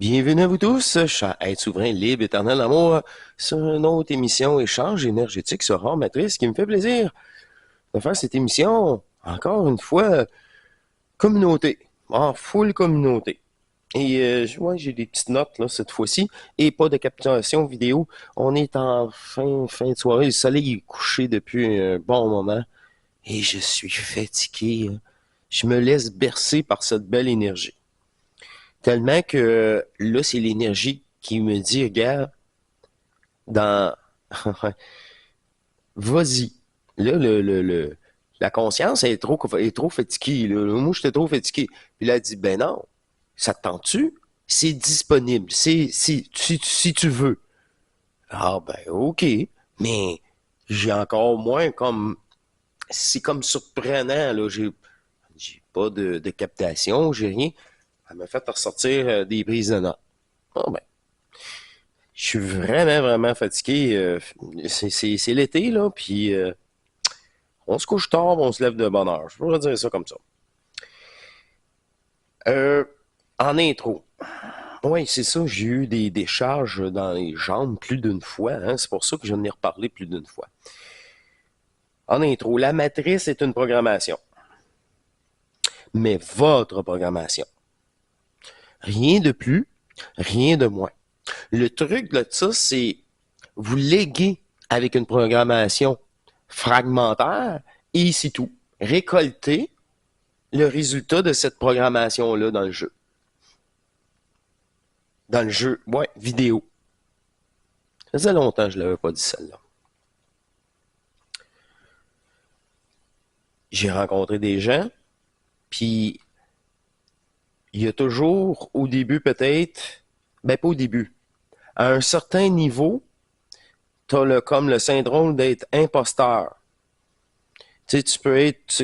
Bienvenue à vous tous, cher être souverain, libre, éternel amour, sur une autre émission Échange énergétique sur Rome Matrice qui me fait plaisir de faire cette émission, encore une fois, communauté, en full communauté. Et ouais, j'ai des petites notes là, cette fois-ci, et pas de captation vidéo. On est en fin de soirée, le soleil est couché depuis un bon moment, et je suis fatigué. Je me laisse bercer par cette belle énergie. Tellement que là, c'est l'énergie qui me dit, regarde, dans... vas-y. Là, la conscience est trop fatiguée. Là. Moi, j'étais trop fatigué. Puis là, elle dit, ben non, ça te tente-tu? C'est disponible. Si tu veux. Ah, ben, OK. Mais j'ai encore moins comme... C'est comme surprenant, là. J'ai pas de captation, j'ai rien. Elle m'a fait ressortir des prises de notes. Ah, ben, je suis vraiment, vraiment fatigué. C'est l'été, là, puis on se couche tard, on se lève de bonne heure. Je pourrais dire ça comme ça. Euh, En intro. Oui, c'est ça, j'ai eu des décharges dans les jambes plus d'une fois. Hein, c'est pour ça que j'en ai reparlé plus d'une fois. En intro, la matrice est une programmation. Mais votre programmation. Rien de plus, rien de moins. Le truc de ça, c'est vous léguer avec une programmation fragmentaire et c'est tout. Récolter le résultat de cette programmation-là dans le jeu. Dans le jeu, ouais, vidéo. Ça faisait longtemps que je ne l'avais pas dit celle-là. J'ai rencontré des gens, puis il y a toujours, au début peut-être, ben pas au début, à un certain niveau, tu as comme le syndrome d'être imposteur. Tu sais, tu peux être,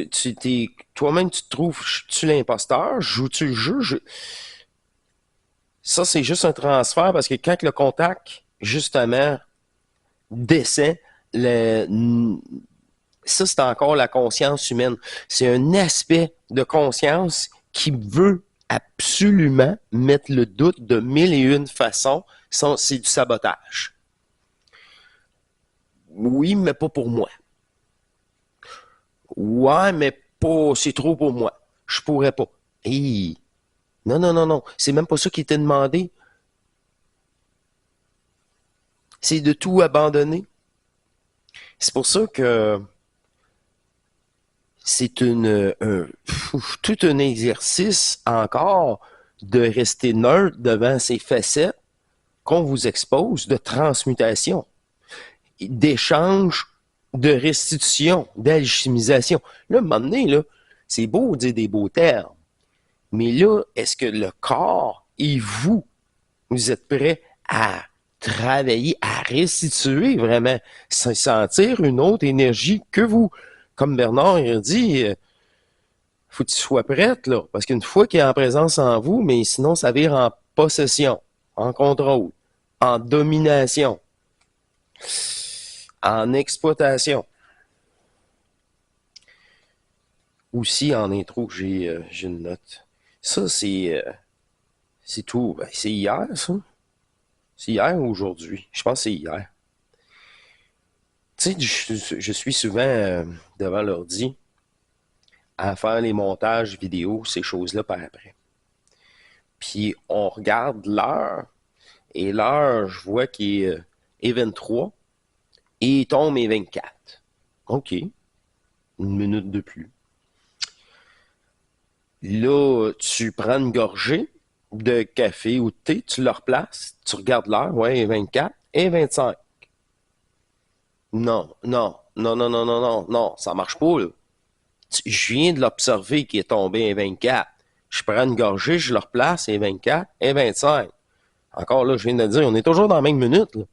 toi-même tu te trouves, tu l'imposteur, joues-tu le jeu? Ça, c'est juste un transfert parce que quand le contact, justement, descend, ça, c'est encore la conscience humaine. C'est un aspect de conscience qui veut absolument mettre le doute de mille et une façons. C'est du sabotage. Oui, mais pas pour moi. Ouais, mais pas, c'est trop pour moi. Je pourrais pas. Hey. Non, non, non, non. C'est même pas ça qui était demandé. C'est de tout abandonner. C'est pour ça que c'est tout un exercice encore de rester neutre devant ces facettes qu'on vous expose de transmutation, d'échange, de restitution, d'alchimisation. Là, à un moment donné, là, c'est beau de dire des beaux termes, mais là, est-ce que le corps et vous êtes prêts à travailler, à restituer vraiment, sentir une autre énergie que vous? Comme Bernard il a dit, faut que tu sois prête, là. Parce qu'une fois qu'il est en présence en vous, mais sinon, ça vire en possession, en contrôle, en domination, en exploitation. Aussi, en intro, j'ai une note. Ça, c'est tout. Ben, c'est hier, ça. C'est hier ou aujourd'hui? Je pense que c'est hier. Tu sais, je suis souvent devant l'ordi à faire les montages vidéo, ces choses-là par après. Puis on regarde l'heure, et l'heure, je vois qu'il est 23, et il tombe est 24. OK, une minute de plus. Là, tu prends une gorgée de café ou de thé, tu le replaces, tu regardes l'heure, ouais, 24 et 25. Non, non, non, non, non, non, non, non, ça marche pas, là. Je viens de l'observer qui est tombé à 24. Je prends une gorgée, je le replace, et 24 et 25. Encore là, je viens de le dire, on est toujours dans la même minute, là.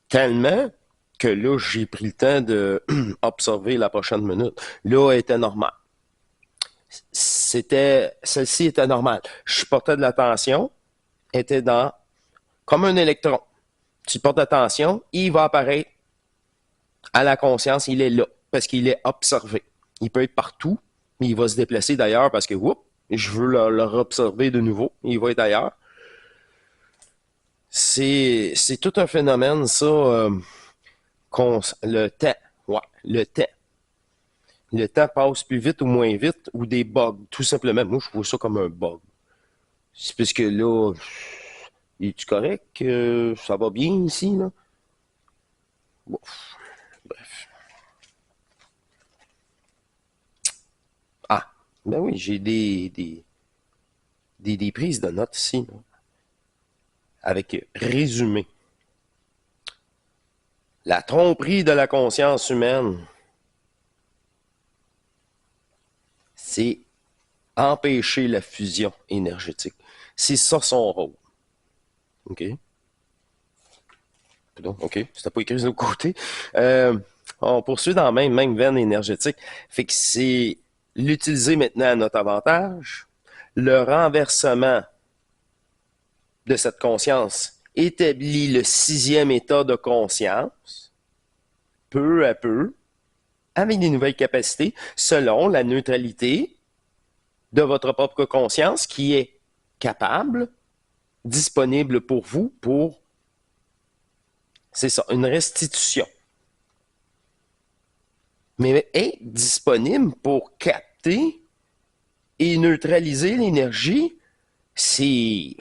Tellement que là, j'ai pris le temps de observer la prochaine minute. Là, elle était normale. Celle-ci était normale. Je portais de l'attention, était dans, comme un électron. Tu portes attention, il va apparaître à la conscience, il est là, parce qu'il est observé. Il peut être partout, mais il va se déplacer d'ailleurs parce que, oups, je veux le observer de nouveau, il va être ailleurs. C'est tout un phénomène, ça, le temps. Ouais, le temps. Le temps passe plus vite ou moins vite, ou des bugs, tout simplement. Moi, je trouve ça comme un bug. C'est parce que là, es-tu correct? Ça va bien ici, là? Bon, bref. Ah, ben oui, j'ai des prises de notes ici, là, avec résumé. La tromperie de la conscience humaine, c'est empêcher la fusion énergétique. C'est ça son rôle. OK? OK, c'était pas écrit de l'autre côté. On poursuit dans la même veine énergétique. Fait que c'est l'utiliser maintenant à notre avantage. Le renversement de cette conscience établit le 6e état de conscience, peu à peu, avec des nouvelles capacités, selon la neutralité de votre propre conscience qui est capable, disponible pour vous, pour, c'est ça, une restitution. Mais est disponible pour capter et neutraliser l'énergie,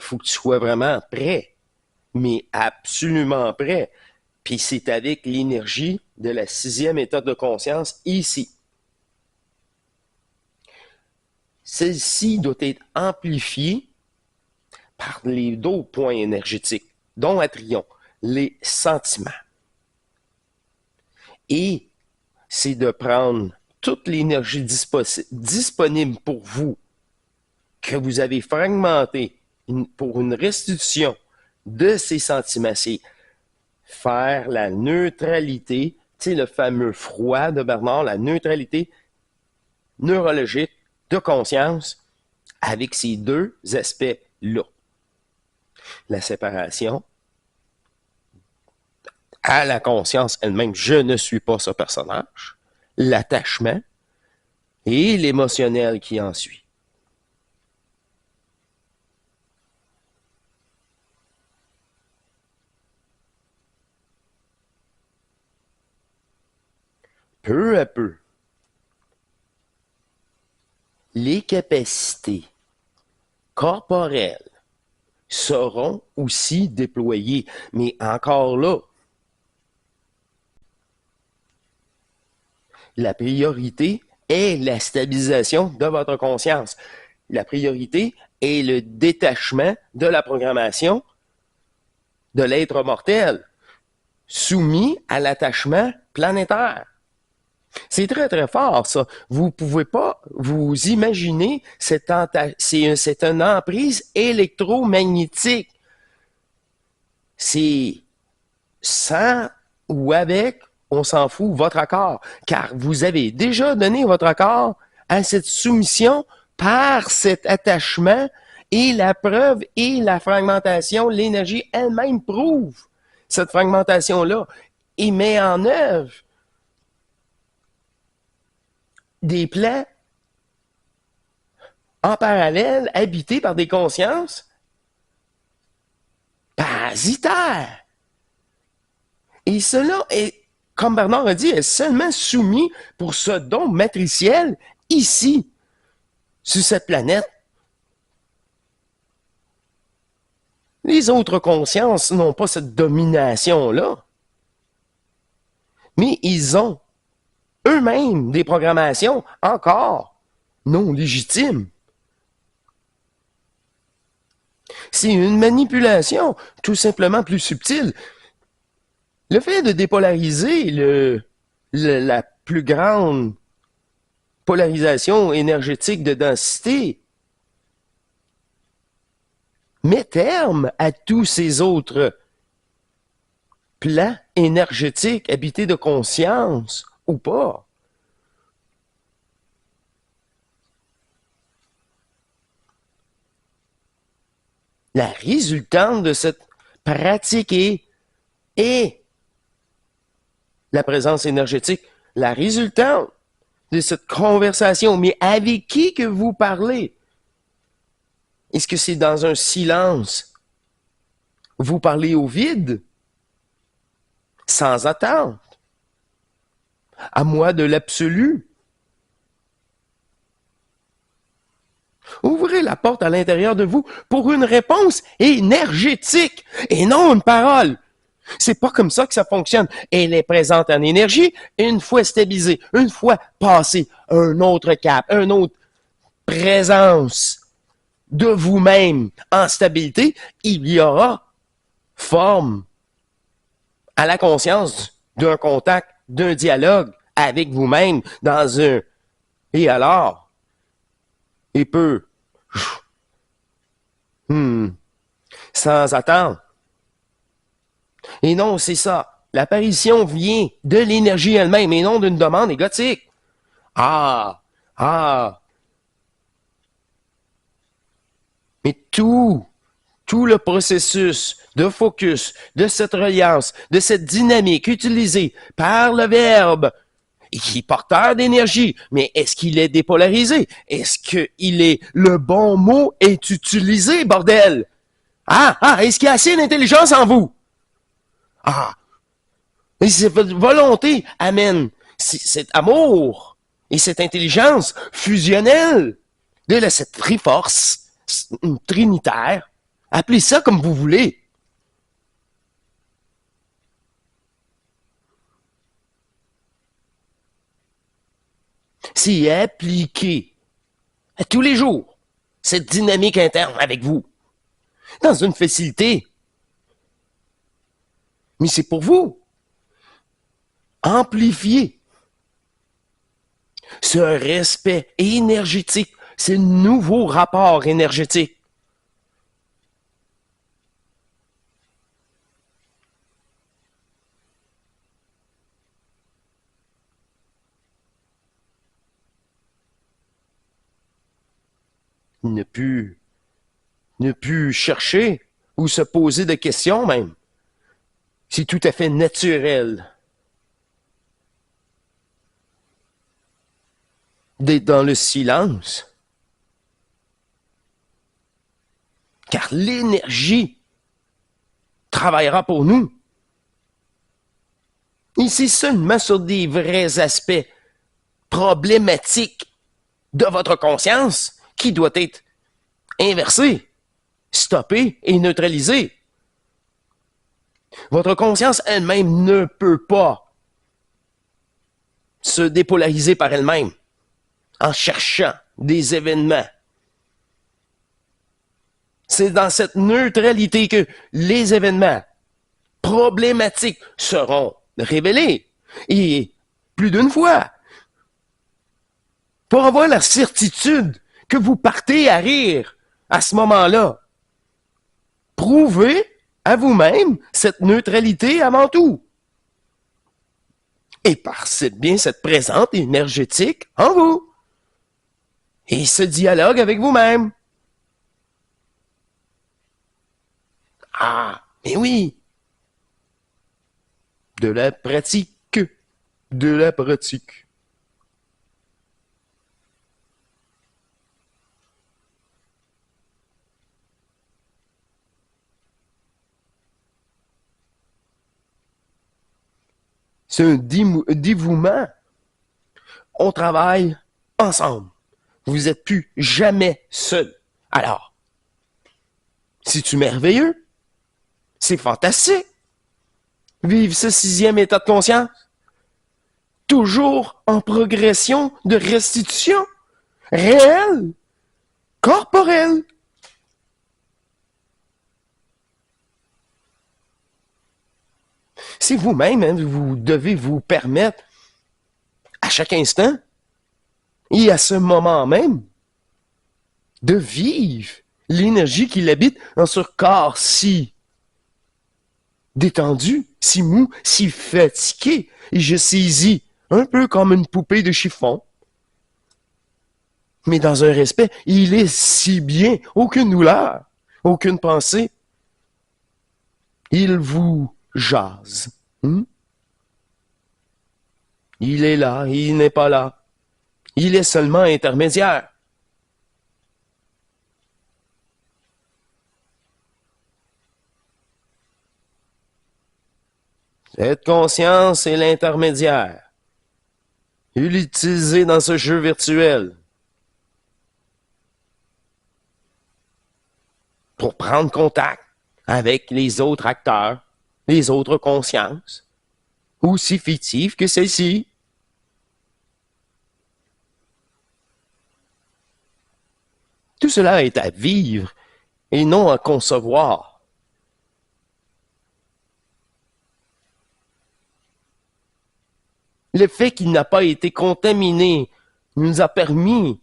faut que tu sois vraiment prêt, mais absolument prêt. Puis c'est avec l'énergie de la 6e état de conscience ici. Celle-ci doit être amplifiée par les d'autres points énergétiques, dont Atrion, les sentiments. Et c'est de prendre toute l'énergie disponible pour vous, que vous avez fragmentée pour une restitution de ces sentiments. C'est faire la neutralité, tu sais, le fameux froid de Bernard, la neutralité neurologique de conscience avec ces deux aspects-là. La séparation à la conscience elle-même, je ne suis pas ce personnage, l'attachement et l'émotionnel qui en suit. Peu à peu, les capacités corporelles seront aussi déployées. Mais encore là, la priorité est la stabilisation de votre conscience. La priorité est le détachement de la programmation de l'être mortel, soumis à l'attachement planétaire. C'est très, très fort, ça. Vous pouvez pas vous imaginer c'est une emprise électromagnétique. C'est sans ou avec, on s'en fout, votre accord. Car vous avez déjà donné votre accord à cette soumission par cet attachement et la preuve et la fragmentation, l'énergie elle-même prouve cette fragmentation-là et met en œuvre des plans en parallèle habités par des consciences parasitaires. Et cela est, comme Bernard a dit, est seulement soumis pour ce don matriciel ici, sur cette planète. Les autres consciences n'ont pas cette domination-là. Mais ils ont eux-mêmes des programmations encore non légitimes. C'est une manipulation tout simplement plus subtile. Le fait de dépolariser la plus grande polarisation énergétique de densité met terme à tous ces autres plans énergétiques habités de conscience ou pas. La résultante de cette pratique est la présence énergétique. La résultante de cette conversation, mais avec qui que vous parlez? Est-ce que c'est dans un silence Vous parlez au vide, sans attente. À moi de l'absolu. Ouvrez la porte à l'intérieur de vous pour une réponse énergétique et non une parole. C'est pas comme ça que ça fonctionne. Elle est présente en énergie, une fois stabilisée, une fois passée, un autre cap, une autre présence de vous-même en stabilité, il y aura forme à la conscience d'un contact, d'un dialogue avec vous-même dans un et alors, et peu, sans attendre. Et non, c'est ça. L'apparition vient de l'énergie elle-même et non d'une demande égotique. Ah, ah. Mais tout le processus de focus, de cette reliance, de cette dynamique utilisée par le verbe, qui est porteur d'énergie, mais est-ce qu'il est dépolarisé? Est-ce qu'il est, le bon mot est utilisé, bordel? Est-ce qu'il y a assez d'intelligence en vous? Et cette volonté amène cet amour et cette intelligence fusionnelle de cette triforce trinitaire. Appelez ça comme vous voulez. C'est appliqué à tous les jours, cette dynamique interne avec vous, dans une facilité. Mais c'est pour vous. Amplifier ce respect énergétique, ce nouveau rapport énergétique. Ne plus chercher ou se poser de questions même. C'est tout à fait naturel d'être dans le silence. Car l'énergie travaillera pour nous. Et c'est seulement sur des vrais aspects problématiques de votre conscience qui doit être inversé, stoppé et neutralisé. Votre conscience elle-même ne peut pas se dépolariser par elle-même en cherchant des événements. C'est dans cette neutralité que les événements problématiques seront révélés. Et plus d'une fois, pour avoir la certitude que vous partez à rire à ce moment-là, prouvez à vous-même cette neutralité avant tout. Et par cette présence énergétique en vous. Et ce dialogue avec vous-même. Mais oui. De la pratique. De la pratique. C'est un dévouement. On travaille ensemble. Vous n'êtes plus jamais seul. Alors, c'est-tu merveilleux? C'est fantastique. Vive ce 6e état de conscience. Toujours en progression de restitution. Réelle. Corporelle. C'est vous-même, hein, vous devez vous permettre à chaque instant et à ce moment même de vivre l'énergie qui l'habite dans ce corps si détendu, si mou, si fatigué. Et je saisis un peu comme une poupée de chiffon. Mais dans un respect, il est si bien, aucune douleur, aucune pensée. Il vous jase. Il est là, il n'est pas là. Il est seulement intermédiaire. Cette conscience est l'intermédiaire, utilisée dans ce jeu virtuel pour prendre contact avec les autres acteurs, les autres consciences, aussi fictives que celle-ci. Tout cela est à vivre et non à concevoir. Le fait qu'il n'a pas été contaminé nous a permis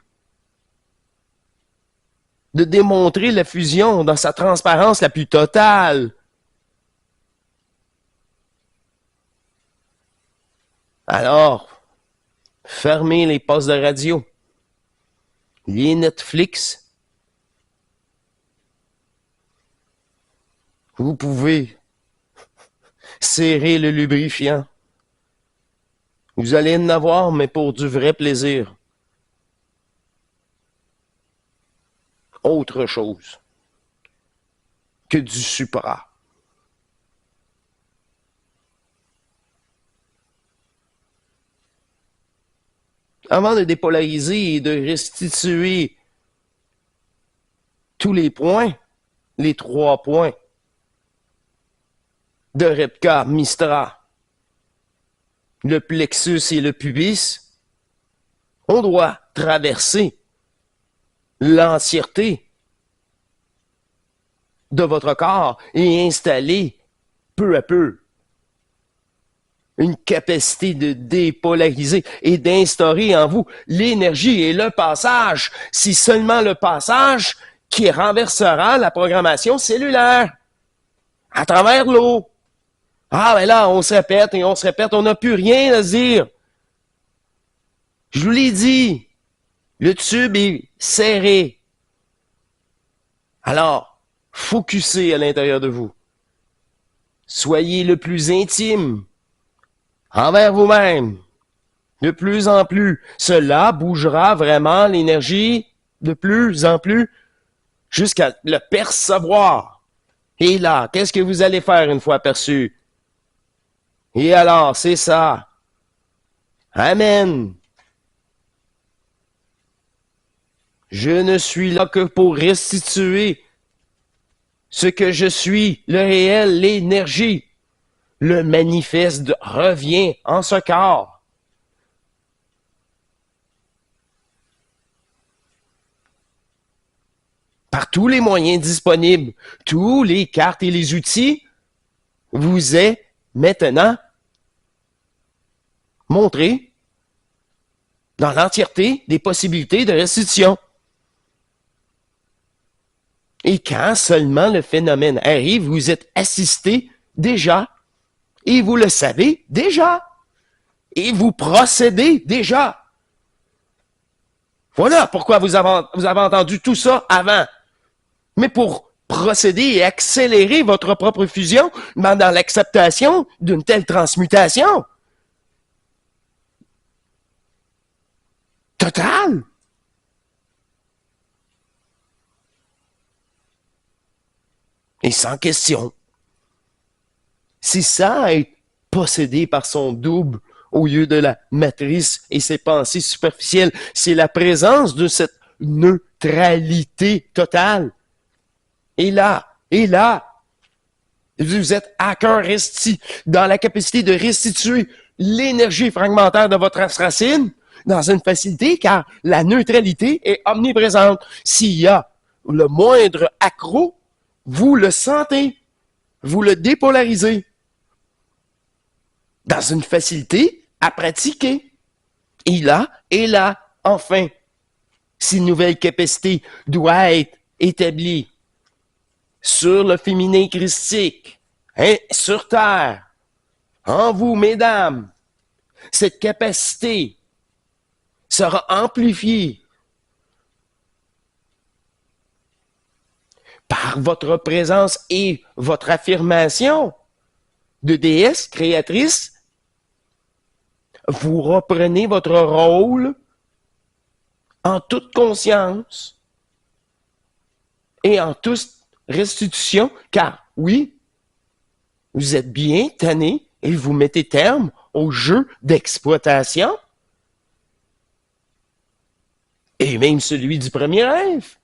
de démontrer la fusion dans sa transparence la plus totale. Alors, fermez les postes de radio, les Netflix. Vous pouvez serrer le lubrifiant. Vous allez en avoir, mais pour du vrai plaisir. Autre chose que du supra. Avant de dépolariser et de restituer tous les points, les 3 points de Repka Mistra, le plexus et le pubis, on doit traverser l'entièreté de votre corps et installer peu à peu une capacité de dépolariser et d'instaurer en vous l'énergie et le passage. C'est seulement le passage qui renversera la programmation cellulaire à travers l'eau. Ah, ben là, on se répète et on se répète, on n'a plus rien à dire. Je vous l'ai dit, le tube est serré. Alors, focussez à l'intérieur de vous. Soyez le plus intime envers vous-même. De plus en plus, cela bougera vraiment l'énergie de plus en plus jusqu'à le percevoir. Et là, qu'est-ce que vous allez faire une fois perçu? Et alors, c'est ça. Amen. Je ne suis là que pour restituer ce que je suis, le réel, l'énergie. Le manifeste revient en ce corps. Par tous les moyens disponibles, tous les cartes et les outils, vous est maintenant montré dans l'entièreté des possibilités de restitution. Et quand seulement le phénomène arrive, vous êtes assisté déjà, et vous le savez déjà, et vous procédez déjà. Voilà pourquoi vous avez entendu tout ça avant. Mais pour procéder et accélérer votre propre fusion dans l'acceptation d'une telle transmutation totale. Et sans question. C'est ça, être possédé par son double au lieu de la matrice et ses pensées superficielles. C'est la présence de cette neutralité totale. Et là, vous êtes à cœur resti, dans la capacité de restituer l'énergie fragmentaire de votre racine dans une facilité, car la neutralité est omniprésente. S'il y a le moindre accroc, vous le sentez, vous le dépolarisez dans une facilité à pratiquer. Et là, enfin, ces nouvelles capacités doivent être établies sur le féminin christique, hein, sur terre, en vous, mesdames. Cette capacité sera amplifiée par votre présence et votre affirmation de déesse créatrice. Vous reprenez votre rôle en toute conscience et en toute restitution, car oui, vous êtes bien tanné et vous mettez terme au jeu d'exploitation et même celui du premier rêve,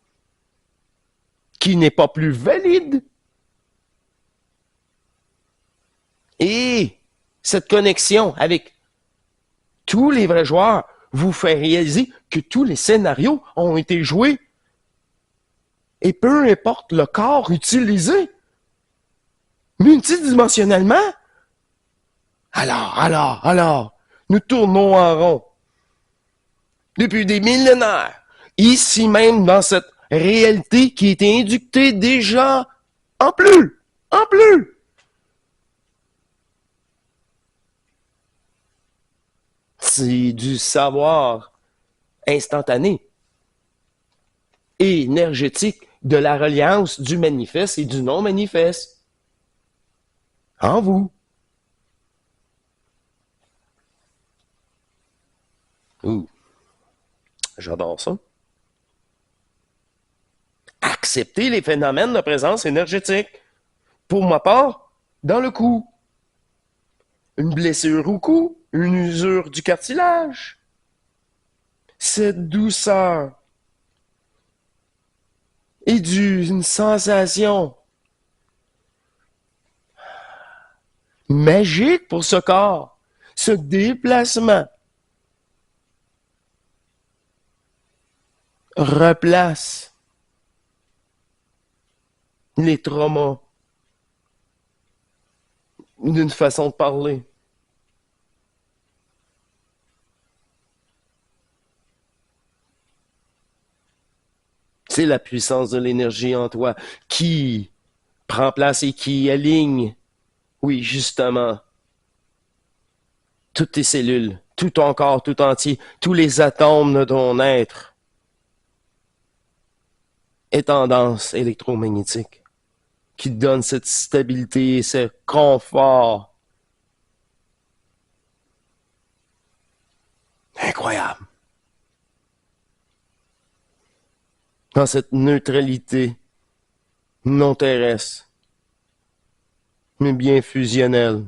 qui n'est pas plus valide. Et cette connexion avec tous les vrais joueurs vous fait réaliser que tous les scénarios ont été joués. Et peu importe le corps utilisé, multidimensionnellement, alors, nous tournons en rond. Depuis des millénaires, ici même dans cette réalité qui est inductée déjà en plus. C'est du savoir instantané, et énergétique de la reliance du manifeste et du non-manifeste en vous. Ouh, j'adore ça. Accepter les phénomènes de présence énergétique. Pour ma part, dans le cou. Une blessure au cou, une usure du cartilage. Cette douceur et d'une sensation magique pour ce corps, ce déplacement replace les traumas d'une façon de parler. C'est la puissance de l'énergie en toi qui prend place et qui aligne, oui, justement, toutes tes cellules, tout ton corps, tout entier, tous les atomes de ton être est en danse électromagnétique qui te donne cette stabilité, ce confort. Incroyable. Dans cette neutralité non terrestre, mais bien fusionnelle.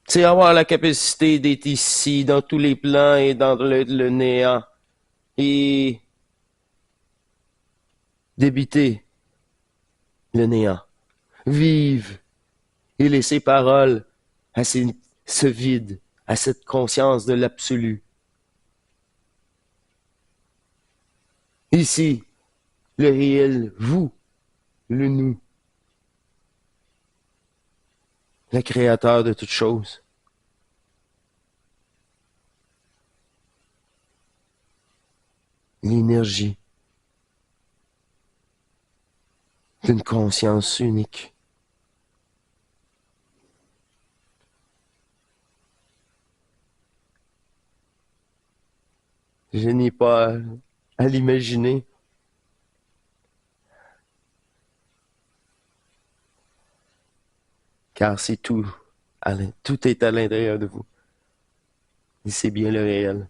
C'est avoir la capacité d'être ici, dans tous les plans et dans le néant. Et d'habiter le néant. Vive et laisser parole à ce vide, à cette conscience de l'absolu. Ici, le réel, vous, le nous, le créateur de toutes choses. L'énergie d'une conscience unique. Je n'ai pas à l'imaginer. Car c'est tout. Tout est à l'intérieur de vous. Et c'est bien le réel.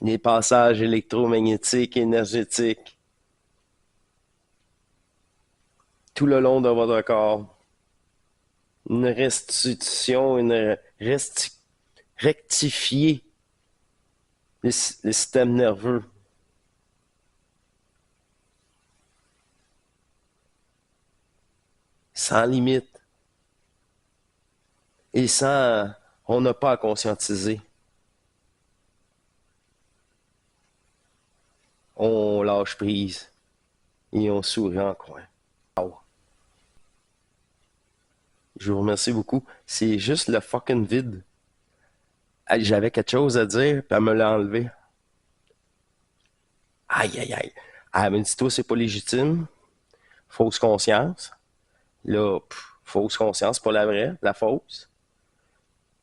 Les passages électromagnétiques, énergétiques, tout le long de votre corps. Une restitution, rectifier le système nerveux. Sans limite. Et sans, on n'a pas à conscientiser. On lâche prise et on sourit en coin. Wow. Je vous remercie beaucoup. C'est juste le fucking vide. J'avais quelque chose à dire, puis elle me l'a enlevé. Aïe, aïe, aïe. Elle m'a dit, toi, c'est pas légitime. Fausse conscience. Là, fausse conscience, pas la vraie, la fausse.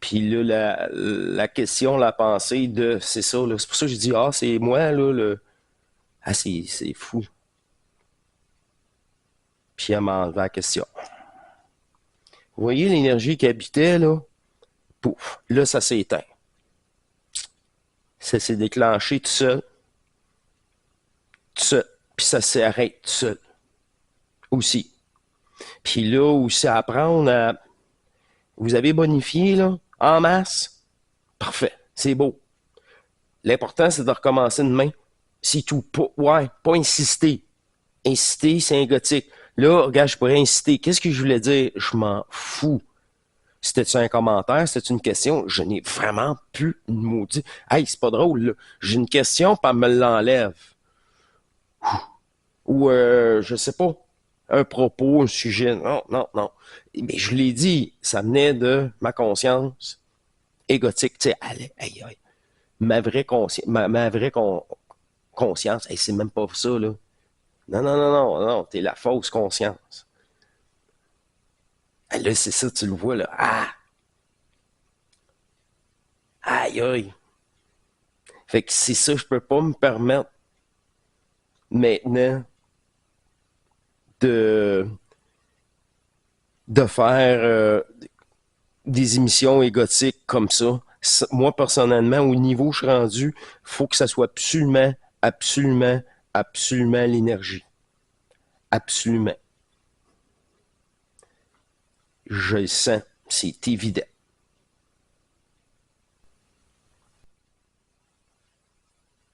Puis là, la question, la pensée de, c'est ça, là. C'est pour ça que je dis, ah, c'est moi, là, le... Ah, c'est fou. Puis elle m'a enlevé la question. Vous voyez l'énergie qui habitait, là? Pouf, là, ça s'est éteint. Ça s'est déclenché tout seul, puis ça s'arrête tout seul, aussi. Puis là, aussi apprendre à... Vous avez bonifié, là, en masse? Parfait, c'est beau. L'important, c'est de recommencer demain. C'est tout. Pas insister. Insister, c'est un gothique. Là, regarde, je pourrais insister. Qu'est-ce que je voulais dire? Je m'en fous. C'était-tu un commentaire? C'était une question? Je n'ai vraiment plus une maudite. Hey, c'est pas drôle, là. J'ai une question, puis elle me l'enlève. Ou, je sais pas, un propos, un sujet. Non, non, non. Mais je l'ai dit, ça venait de ma conscience égotique. Tu sais, allez, aïe, aïe. Ma vraie conscience, hey, c'est même pas ça, là. Non, non, non, non, non, t'es la fausse conscience. Ah, là, c'est ça, tu le vois, là. Ah! Aïe, aïe. Fait que c'est ça, je peux pas me permettre maintenant de, de faire des émissions égotiques comme ça. Moi, personnellement, au niveau où je suis rendu, il faut que ça soit absolument, absolument, absolument l'énergie. Absolument. Je le sens. C'est évident.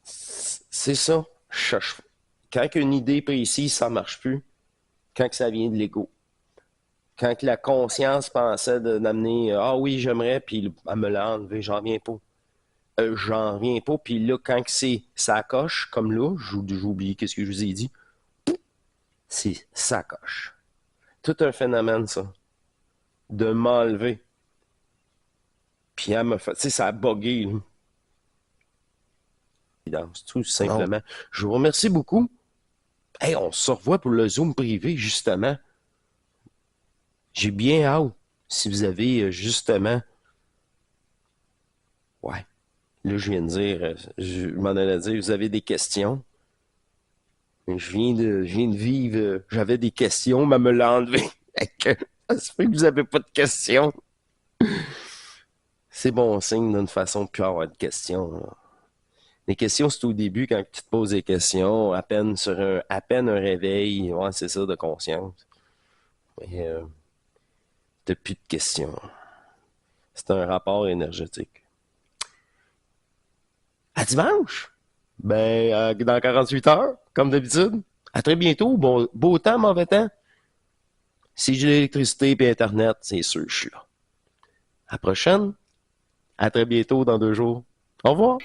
C'est ça. Quand une idée précise, ça marche plus, quand ça vient de l'ego. Quand la conscience pensait d'amener ah oui, j'aimerais, puis elle me l'a enlevé, j'en reviens pas. J'en reviens pas, puis là, quand c'est ça coche, comme là, j'ai oublié qu'est-ce que je vous ai dit, c'est ça coche. Tout un phénomène, ça, de m'enlever. Puis elle me fait, tu sais, ça a bugué, là. Tout Non. simplement. Je vous remercie beaucoup. Hey, on se revoit pour le Zoom privé, justement. J'ai bien hâte. Si vous avez, justement, ouais, là, je viens de dire, je m'en allais dire, vous avez des questions. Je viens de vivre, j'avais des questions, mais elle me l'a enlevé. Ça se fait que vous avez pas de questions. C'est bon signe d'une façon de plus avoir de questions, là. Les questions, c'est au début, quand tu te poses des questions, à peine un réveil, ouais, c'est ça, de conscience. Mais t'as plus de questions. C'est un rapport énergétique. À dimanche! Ben, dans 48 heures, comme d'habitude. À très bientôt. Bon, beau temps, mauvais temps. Si j'ai l'électricité et Internet, c'est sûr, je suis là. À la prochaine. À très bientôt dans 2 jours. Au revoir.